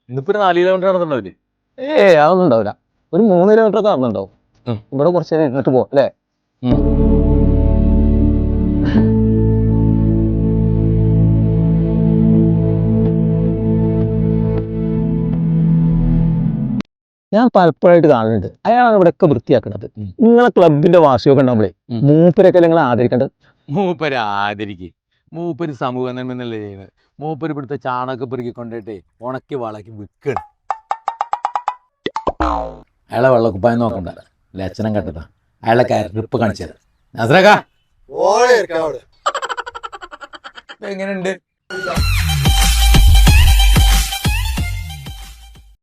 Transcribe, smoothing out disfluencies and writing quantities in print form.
ഇന്നിപ്പോ ഒരു 4 കിലോമീറ്റർ നടന്നിട്ടുണ്ടാവില്ലേ? അതൊന്നും ഉണ്ടാവില്ല. ഒരു 3 കിലോമീറ്റർ ഒക്കെ നടന്നുണ്ടാവും. ഇവിടെ കുറച്ച് നേരം ഇങ്ങോട്ട് പോവാം അല്ലേ? ഞാൻ പലപ്പോഴായിട്ട് കാണുന്നുണ്ട്, അയാളാണ് ഇവിടെ ഒക്കെ വൃത്തിയാക്കുന്നത്. നിങ്ങളെ ക്ലബിന്റെ വാർഷികമൊക്കെ ഉണ്ടാവുമ്പോഴേ മൂപ്പരൊക്കെ നിങ്ങൾ ആദരിക്കേണ്ടത്. മൂപ്പര് ആദരിക്ക്. മൂപ്പര് സമൂഹ നന്മന്നല്ലേ ചെയ്യുന്നത്. മൂപ്പര് ഇവിടുത്തെ ചാണകമൊക്കെ പെറുക്കി കൊണ്ടിട്ടേ ഉണക്കി വളക്കി വിൽക്കണം. അയാളെ വെള്ളക്കുപ്പായം നോക്കണ്ട, ലക്ഷണം കണ്ടതാ. അയാളെ ട്രിപ്പ് കാണിച്ചത് എങ്ങനെയുണ്ട്?